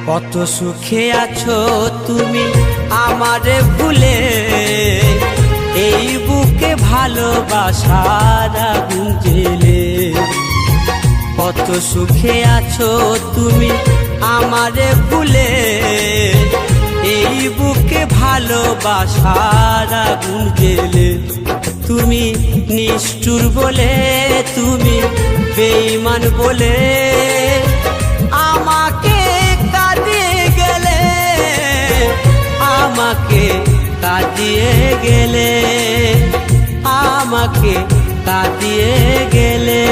কত সুখে আছো তুমি আমারে ভুলে, এই বুকে ভালোবাসার আগুন জ্বেলে। কত সুখে আছো তুমি আমারে ভুলে, এই বুকে ভালোবাসার আগুন জ্বেলে। তুমি নিষ্ঠুর বলে, তুমি বেঈমান বলে আমাকে আমাকে কাঁদিয়ে গেলে, আমাকে কাঁদিয়ে গেলে।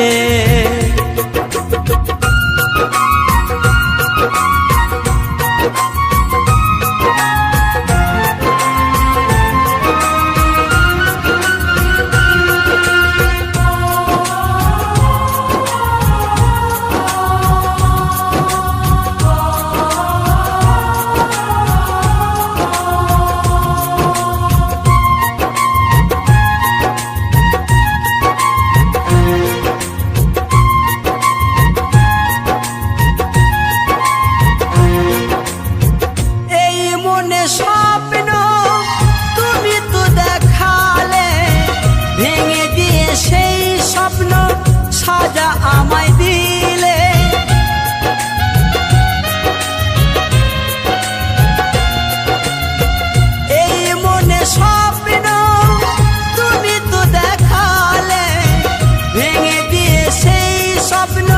স্বপ্ন তুমি তো দেখালে, ভেঙে দিয়ে সেই স্বপ্ন সাজা আমায় দিলে। এই মনে স্বপ্ন তুমি তো দেখালে, ভেঙে দিয়ে সেই স্বপ্ন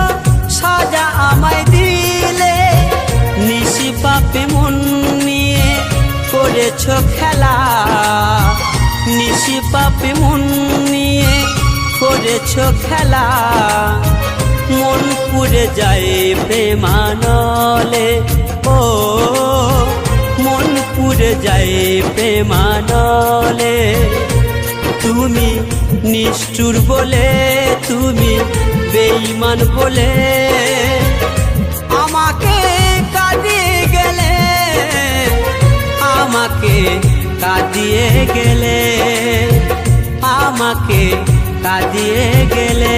সাজা আমায় দিলে। নিশি পাপে মন নিয়ে করেছো খেলা, নিশি পাপে মন নিয়ে করেছো খেলা। মন পুড়ে যায় প্রেমানলে, ও মন পুড়ে যায় প্রেমানলে। তুমি নিষ্ঠুর বলে, তুমি বেঈমান বলে আমাকে কাঁদিয়ে গেলে, আমাকে কাঁদিয়ে গেলে, আমাকে কাঁদিয়ে গেলে।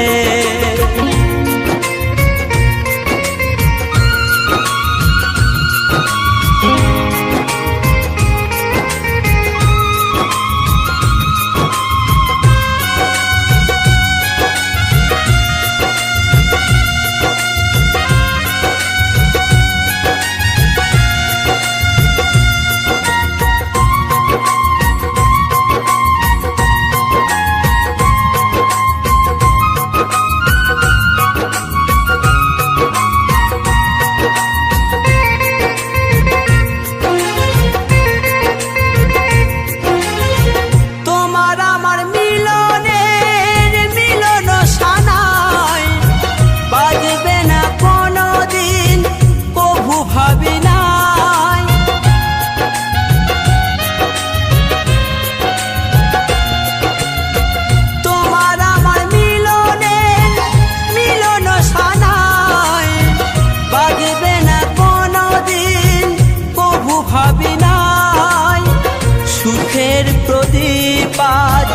সুখের প্রদীপ আজ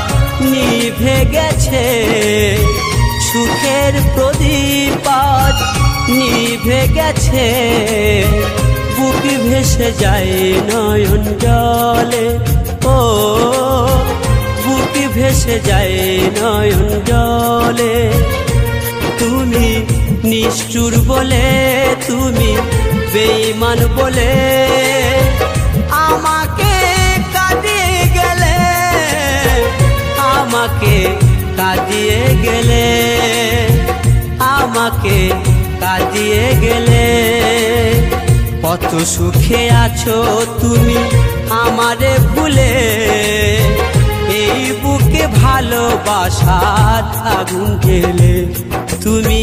নিভে গেছে, সুখের প্রদীপ আজ নিভে গেছে। বুক ভেসে যায় নয়ন জলে, ও বুক ভেসে যায় নয়ন জলে। তুমি নিষ্ঠুর বলে, তুমি বেঈমান বলে আমাকে কাঁদিয়ে গেলে, আমাকে কাঁদিয়ে গেলে, আমাকে কাঁদিয়ে গেলে। কত সুখে আছো তুমি আমারে ভুলে, আশার আগুন ঢেলে। তুমি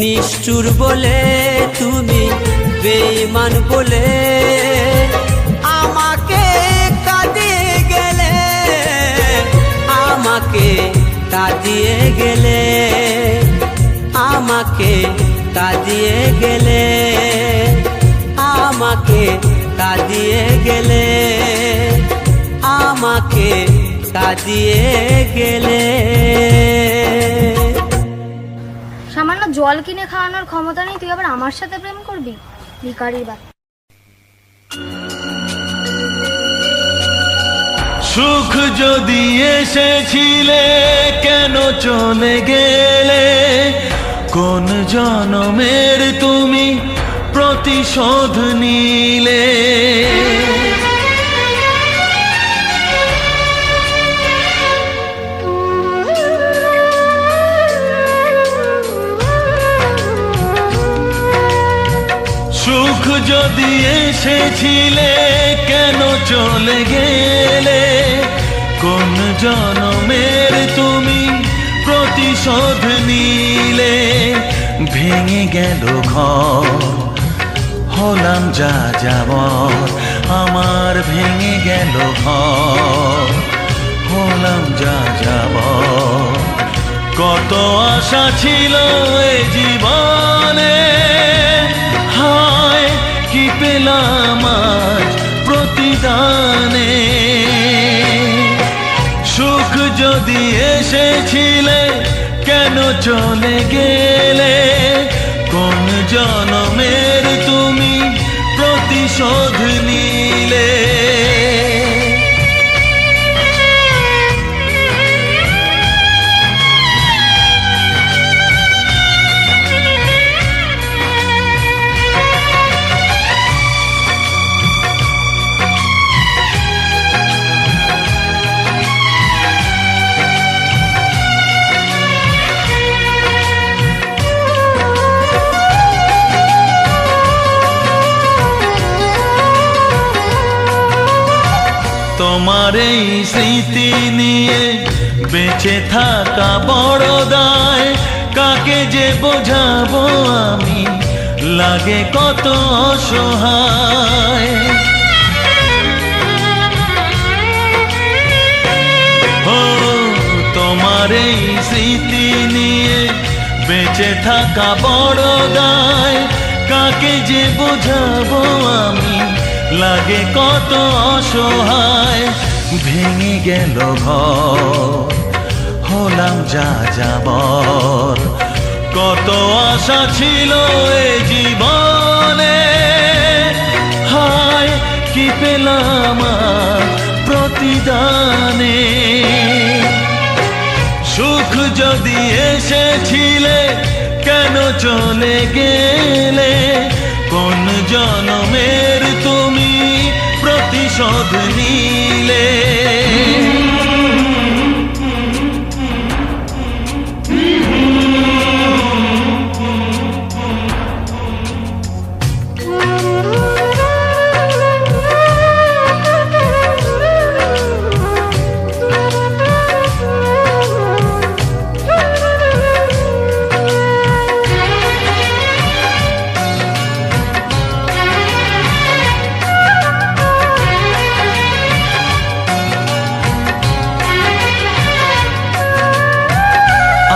নিষ্ঠুর বলে, তুমি বেঈমান বলে আমাকে কাঁদিয়ে গেলে, আমাকে কাঁদিয়ে গেলে, আমাকে কাঁদিয়ে গেলে, আমাকে কাঁদিয়ে গেলে, আমাকে কাঁদিয়ে গেলে। সামান্য জল কিনে খাওয়ানোর ক্ষমতা নেই, তুই আবার আমার সাথে প্রেম করবি? ভিখারির বাচ্চা। সুখ যদি এসেছিলে কেন চলে গেলে? কোন জনমের তুমি প্রতিশোধ নিলে? সুখ যদি এসেছিলে কেন চলে গেলে? কোন জনমের তুমি প্রতিশোধ নিলে? ভেঙে গেল ঘর, হলাম যা যাবর, আমার ভেঙে গেল ঘর, হলাম যা যাবর। কত আশা ছিল এ জীবনে, হায় কি পেলাম আজ প্রতিদানে? সুখ যদি এসেছিলে কেন চলে গেলে? কোন জনমের তুমি প্রতিশোধ নিলে? তোমার এই স্মৃতি নিয়ে বেঁচে থাকা বড় দায়, কাকে যে বোঝাবো আমি, লাগে কত অসহায়। ও তোমার এই স্মৃতি নিয়ে বেঁচে থাকা বড় দায়, কাকে যে বোঝাবো আমি, লাগে কত অসহায়। ভেঙে গেল ঘর, হলাম যা যাবর, কত আশা ছিল এ জীবনে, হায় কি পেলাম প্রতিদানে? সুখ যদি এসেছিলে কেন চলে গেলে? কোন জনমের তুমি প্রতিশোধ নিলে?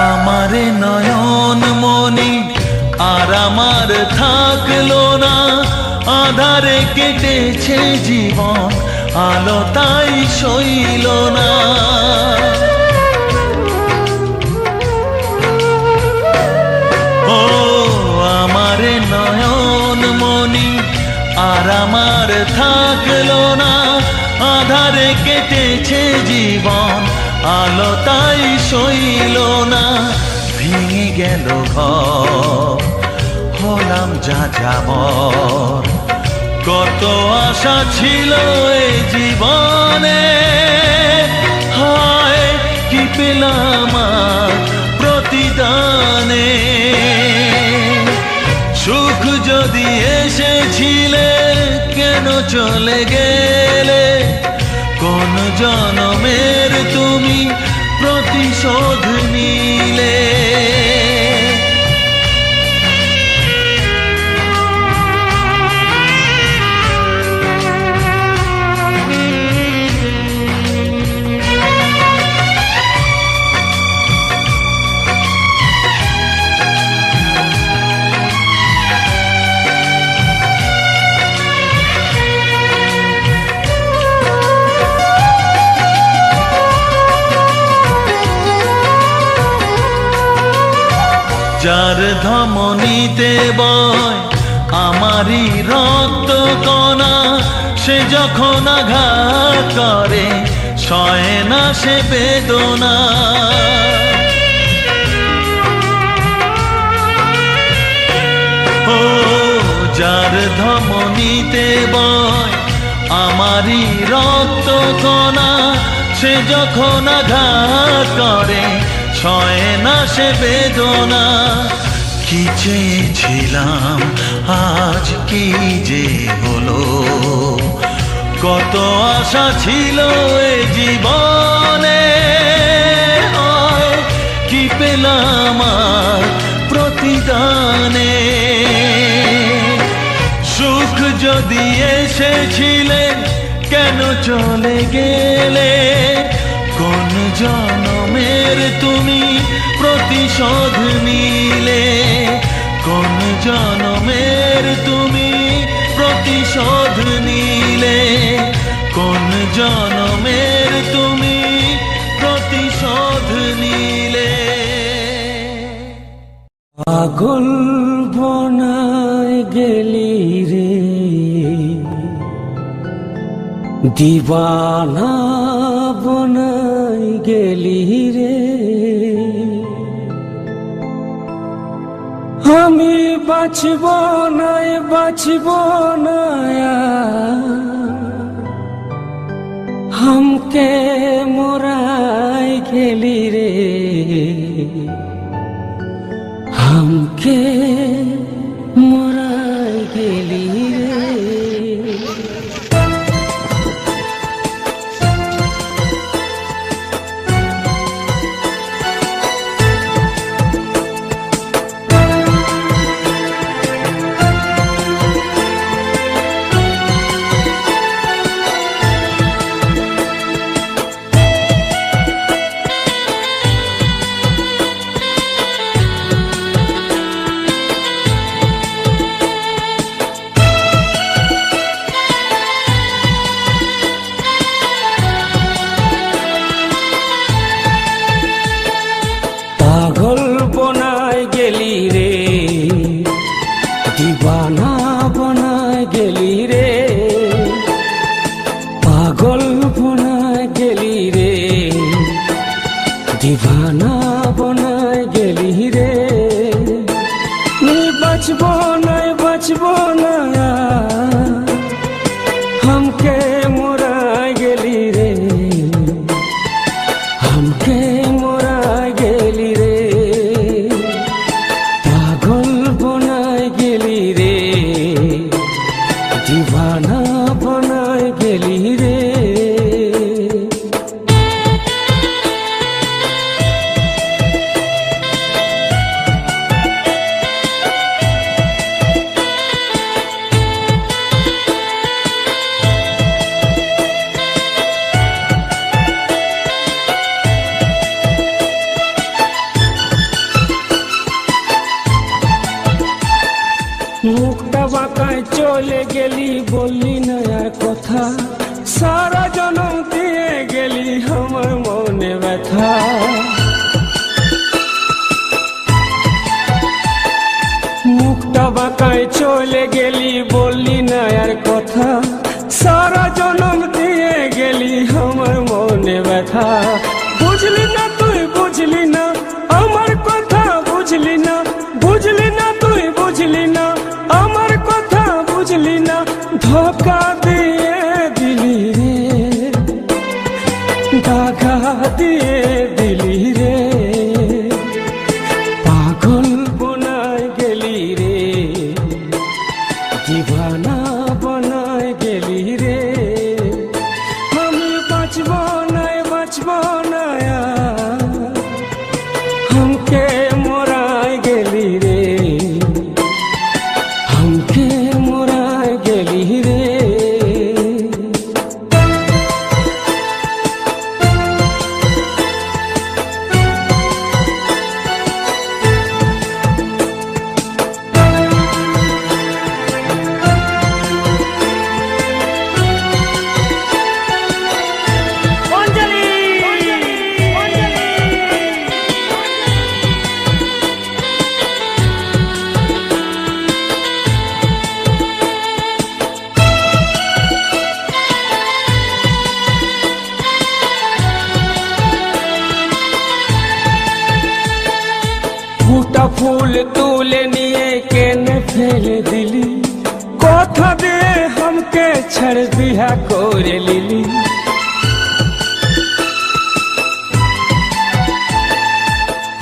আমারে নয়ন মনি আর আমার থাকলো না, আধারে কেটেছে জীবন, আলো তাই সইল না। ও আমারে নয়ন মনি আর আমার থাকলো না, আধারে কেটেছে জীবন, আলো তাই সইল না। ভেঙে গেল ঘর, হলাম যা যাবর, কত আশা ছিল এ জীবনে, হায় কি পেলাম প্রতিদানে? সুখ যদি এসেছিলে কেন চলে গেলে? কোন জনমের তুমি প্রতিশোধ নিলে। যার ধমনীতে বয় আমারই রক্ত কণা, সে যখন আঘাত করে সয় না সে বেদনা। ও যার ধমনীতে বয় আমারই রক্ত কণা, সে যখন আঘাত করে সয় না সে বেদনা। কি চেয়েছিলাম আজ কি যে হলো, কত আশা ছিল এ জীবনে, কি পেলাম আর প্রতিদানে। সুখ যদি এসেছিলে কেন চলে গেলে, কোন জনমের তুমি প্রতিশোধ নিলে, কোন জনমের তুমি প্রতিশোধ নিলে, কোন জনমের তুমি প্রতিশোধ নিলে। পাগল বনায় গেলি রে, দিবানা বনাই গেলি রে। আমি বাঁচব নাই বাঁচব না, हमके मोराय गेली रे, हमके मोराय गेली रे। পাগল বনায় গেলি রে, দিবানা বনায় গেলি রে। পাগল বনায় গেলি রে, দিবানা বনায় গেলি রে। বাঁচব নাই বাঁচব না, हमके मोराय गेली रे, हमके मोराय गेली रे। पागल बनाय गेली रे, दीवाना बनाय गेली रे। মুখটা বাঁকায় চলে গেলি, বললি না আর কথা, সারা জনম দিয়ে গেলি আমার মনে ব্যথা। মুখটা বাঁকায় চলে গেলি, বললি না আর কথা, সারা জনম দিয়ে গেলি আমার মনে ব্যথা। বুঝলি না তুই বুঝলি না আমার কথা, বুঝলি না বুঝলি না তুই বুঝলি না আমার কথা, বুঝলি না ধোকা দিয়ে দিলি রে, দাগা দিয়ে দিলি রে। পাগল বনায় গেলি রে, দিবানা বনায় গেলি রে। আমি বাঁচব নাই বাঁচব না, ফুল তুলে নিয়ে কেনে ফেলে দিলি, কথা দিয়ে हमके छड़ बिहा করে লিলি।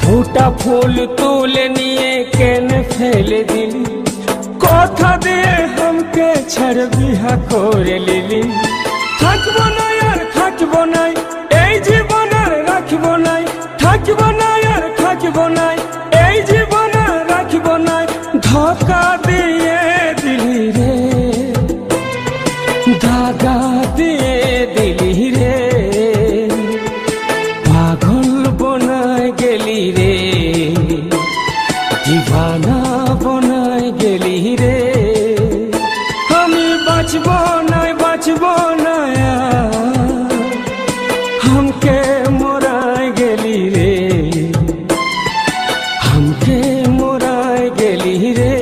ফুটা ফুল তুলে নিয়ে কেনে ফেলে দিলি, কথা দিয়ে हमके छड़ बिहा করে লিলি। থাকবো না আর থাকবো না এই জীবন আর রাখবো না, থাকবো না আর থাকবো না এই জীবন আর রাখবো না। ধোঁকা দিয়ে দিলি রে, ধাগা দিয়ে দিলি রে, পাগল বনায় গেলি রে, দিবানা বনায় গেলি রে। আমি বাঁচবো না বাঁচবো না हमके मोराय गेली रे, हमके मोराय गेली रे,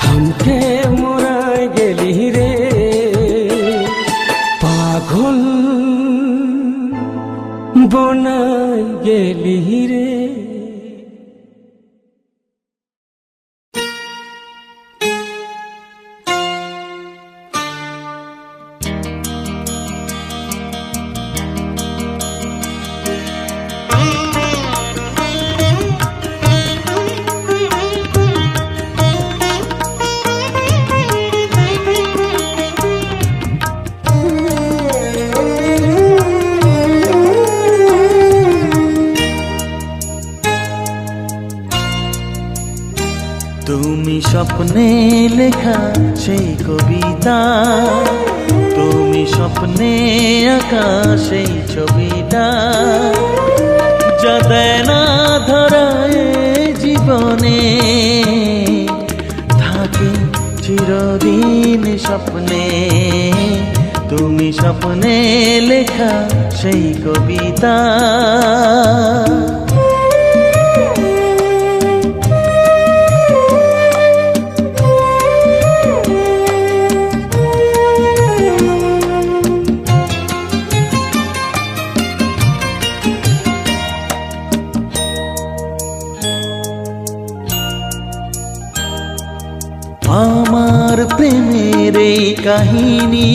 हमके मोराय गेली रे, पागल बनाय गेली रे। তুমি স্বপ্নে লেখা সেই কবিতা, তুমি স্বপ্নে আঁকা সেই ছবিটা, যা দেয় না ধরায় জীবনে, থাকে চিরদিন স্বপ্নে। তুমি স্বপ্নে লেখা সেই কবিতা। আমার প্রেমের এই কাহিনী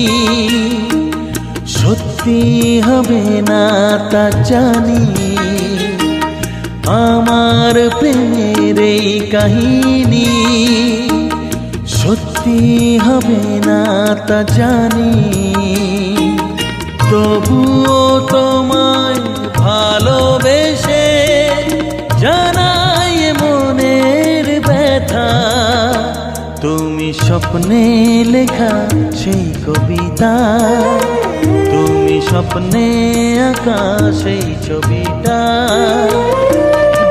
সত্যি হবে না তা জানি, আমার প্রেমের এই কাহিনী সত্যি হবে না তা জানি। তবুও তোমায় ভালোবেসে জানাই মনের ব্যথা, তুমি স্বপ্নে লেখা সেই কবিতা, তুমি স্বপ্নে আঁকা সেই ছবিটা,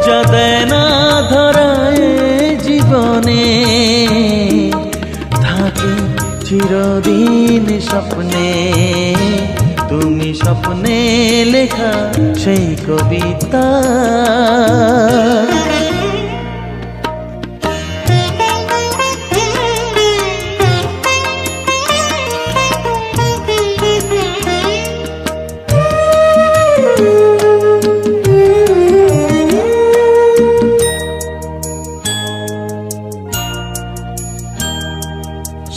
যা দেয় না ধরায় জীবনে, থাকে চিরদিন স্বপ্নে। তুমি স্বপ্নে লেখা সেই কবিতা।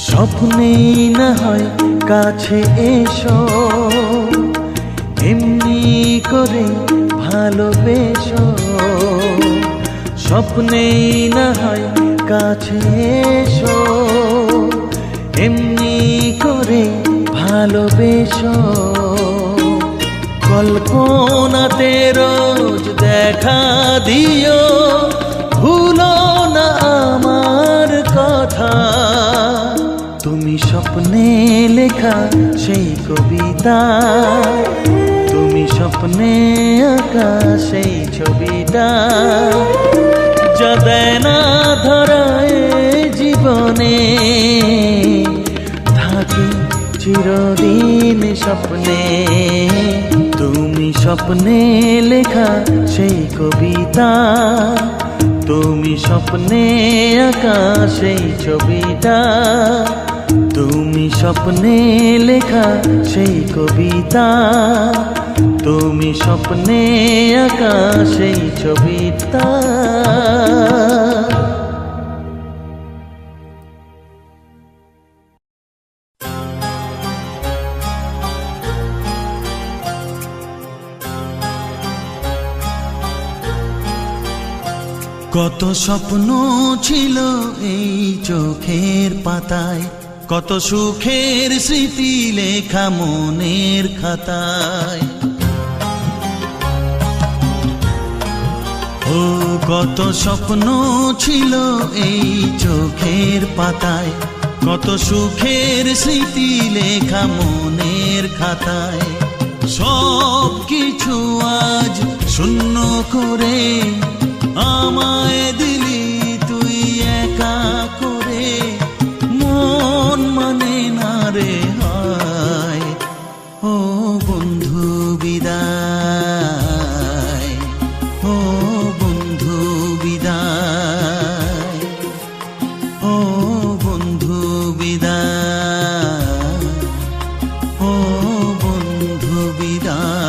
স্বপ্নেই না হয় কাছে এসো, এমনি করে ভালোবেসো, স্বপ্নেই না হয় কাছে এসো, এমনি করে ভালোবেসো। কল্পনাতে রোজ দেখা দিও, ভুলো না আমার কথা, তুমি স্বপ্নে লেখা সেই কবিতা, তুমি স্বপ্নে আঁকা সেই ছবিটা, যা দেয় না ধরায় জীবনে, থাকে চিরদিন স্বপ্নে। তুমি স্বপ্নে লেখা সেই কবিতা, তুমি স্বপ্নে আঁকা সেই ছবিটা, তুমি স্বপ্নে লেখা সেই কবিতা, তুমি স্বপ্নে আঁকা সেই ছবিটা। কত স্বপ্ন ছিল এই চোখের পাতায়, কত সুখের স্মৃতি লেখা মনের খাতায়। ও কত স্বপ্ন ছিল এই চোখের পাতায়, কত সুখের স্মৃতি লেখা মনের খাতায়। সব কিছু আজ শূন্য করে আমায় দিলি তুই একা করে, মন মানে না রে হায়। ও বন্ধু বিদায়, ও বন্ধু বিদায়, ও বন্ধু বিদায়, ও বন্ধু বিদায়।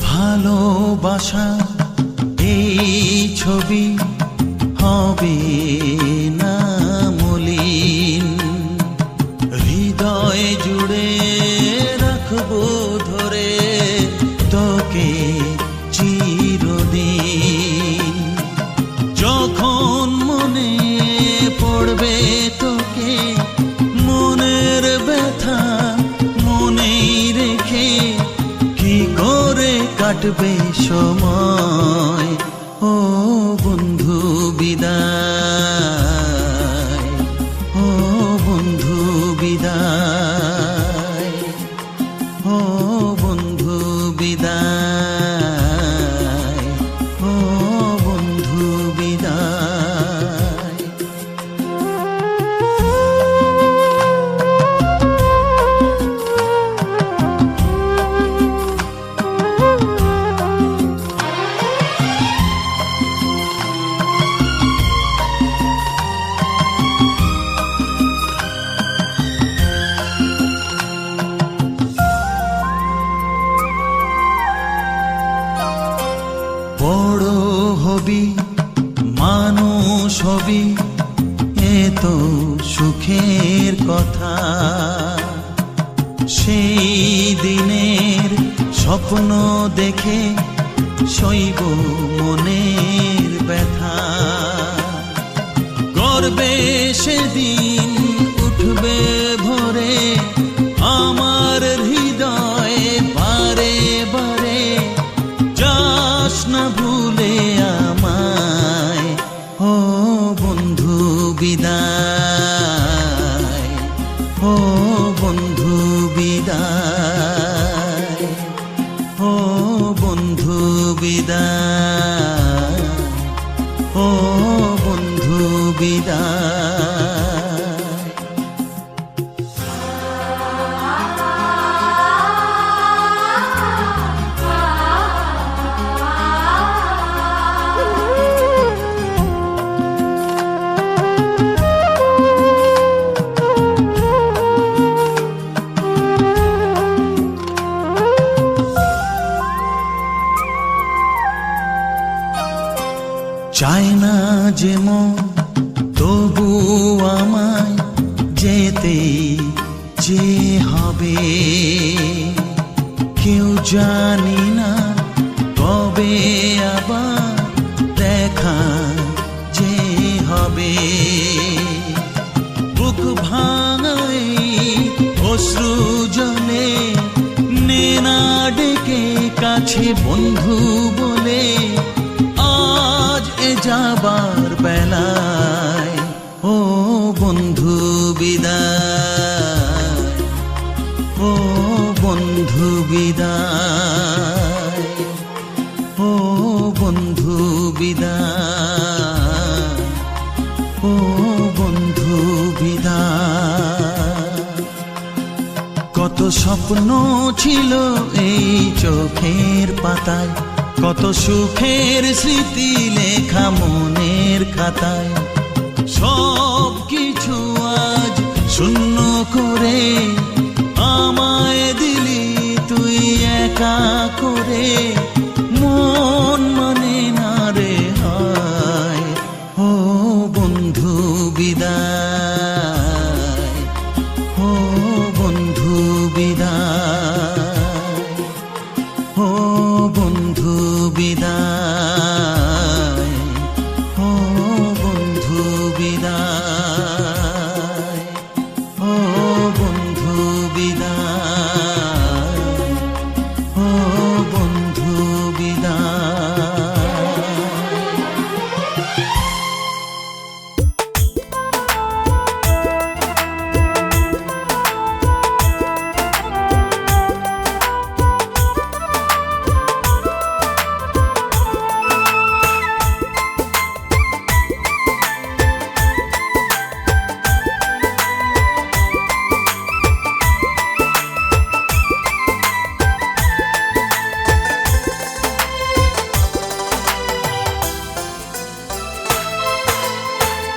ভালোবাসা এই ছবি হবে না মলিন, হৃদয় জুড়ে রাখবো ধরে তোকে চিরদিন। যখন মনে পড়বে তোকে, মনের ব্যথা মনেই রেখে কি করে কাটবে সময়। ও বন্ধু বিদায়, ও বন্ধু বিদায়, ও বন্ধু বিদায়, ও বন্ধু বিদায়। বড় হবি মানুষ হবি, এ তো সুখের কথা। সেই দিনের স্বপ্ন দেখে সইব মনের ব্যথা। গর্বে সেদিন উঠবে ভরে আমার হৃদয় বারে বারে, যাস না ভুলে আমায়। ও বন্ধু বিদায়, ও বন্ধু বিদায়, ও বন্ধু বিদায়, ও বন্ধু বিদায়। চায় না যে মন তবু আমায় যেতে যে হবে, কেউ জানি না কবে আবার দেখা যে হবে। বুক ভাঙাই অশ্রু জলে নে না ডেকে কাছে বন্ধু বলে, আজ এ যাবার বেলায়। ও বন্ধু বিদায়, ও বন্ধু বন্ধু বিদায়, ও বন্ধু বিদায়, ও বন্ধু বিদায়। কত স্বপ্ন ছিল এই চোখের পাতায়, কত সুখের স্মৃতি লেখা মনের খাতায়, সব কিছু আজ শূন্য করে আমায় দিলি তুই একা করে। মন মানে না রে হায়, ও বন্ধু বিদায়, ও বন্ধু বিদায়, ও বন্ধু বিদায়, ও বন্ধু বিদায়, ও বন্ধু বিদায়, ও বন্ধু বিদায়।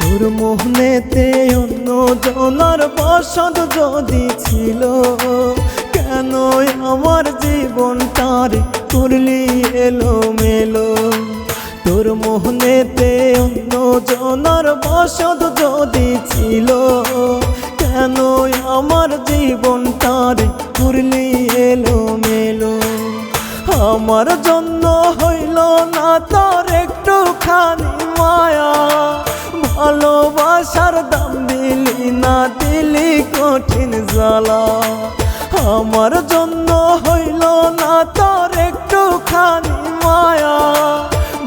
তোর মোহনেতে অন্য জনার বসত যদি ছিল, কেন আমার জীবনটারে করলি এলো মেলো। তোর মোহনেতে অন্য জনার বসত যদি ছিল, কেন আমার জীবনটারে করলি এলো মেলো। আমার জন্য হইল না তোর একটুখানি মায়া, ভালোবাসার দাম দিলি না দিলি কঠিন জ্বালা। আমার জন্য হইল না তোর একটুখানি মায়া,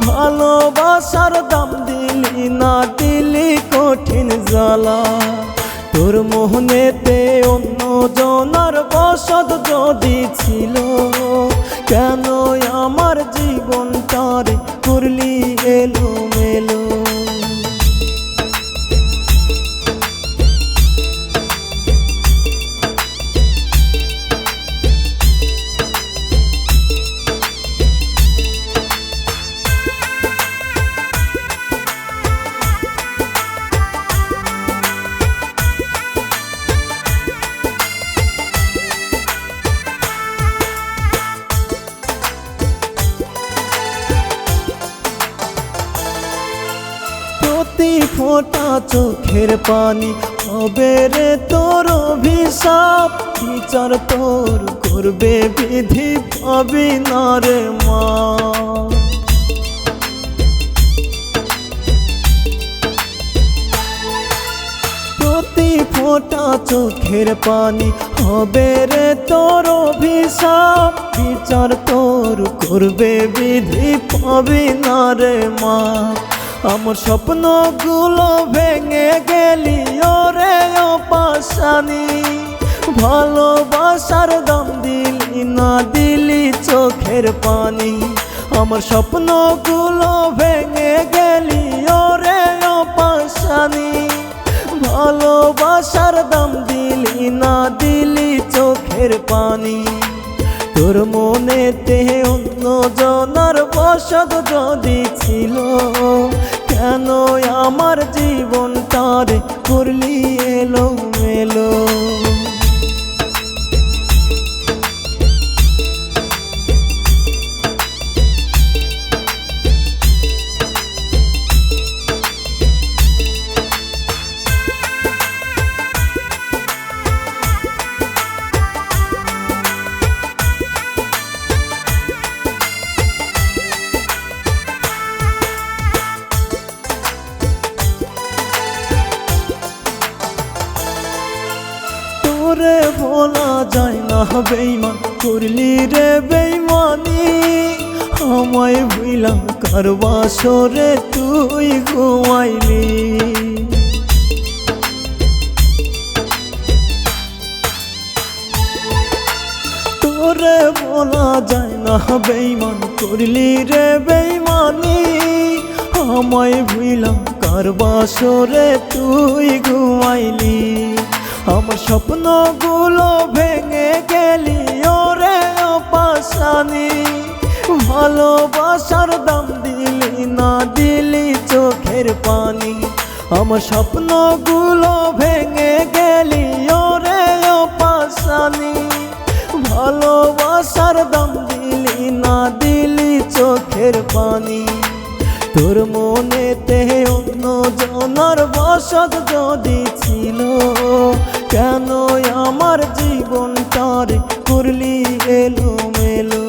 ভালোবাসার দাম দিলি না দিলি কঠিন জ্বালা। তোর মোহনেতে অন্য জনার বসত যদি ছিল, কেন আমার জীবনটারে করলি এলো মেলো। প্রতি ফোঁটা চোখের পানি হবে রে তোর অভিশাপ, বিচার তোর করবে বিধি পাবি না রে মা। প্রতি ফোঁটা চোখের পানি হবে রে তোর অভিশাপ, বিচার তোর করবে বিধি পাবি না রে মা। আমার স্বপ্নগুলো ভেঙে গেলি ওরে ও পাশানি, ভালোবাসার দাম দিলি না দিলি চোখের পানি। আমার স্বপ্নগুলো ভেঙে গেলি ওরে ও পাশানি, ভালোবাসার দাম দিলি না দিলি চোখের পানি। তোর মনেতে অন্য জনার বসত যদি ছিল, কেন আমার জীবনটারে করলি এলো মেলো। তোরে ভোলা যায় না বেইমান করলি রে বেইমানি, আমায় ভুইলা কার বাসরে তুই ঘুমাইলি। তোর তোরে বলা যায় না বেইমান করলি রে বেইমানি আমায় ভুইলাম কার বাসরে তুই ঘুমাইলি আমার স্বপ্নগুলো ভেঙে গেলি ওরে পাশানি ভালোবাসার দাম দিলি না দিলি চোখের পানি আমার স্বপ্নগুলো ভেঙে গেলি ওরে পাশানি ভালোবাসার দাম দিলি না দিলি চোখের পানি তোর মনেতে অন্য জনার বসত যদি ছিল কেন আমার জীবনটারে করলি এলোমেলো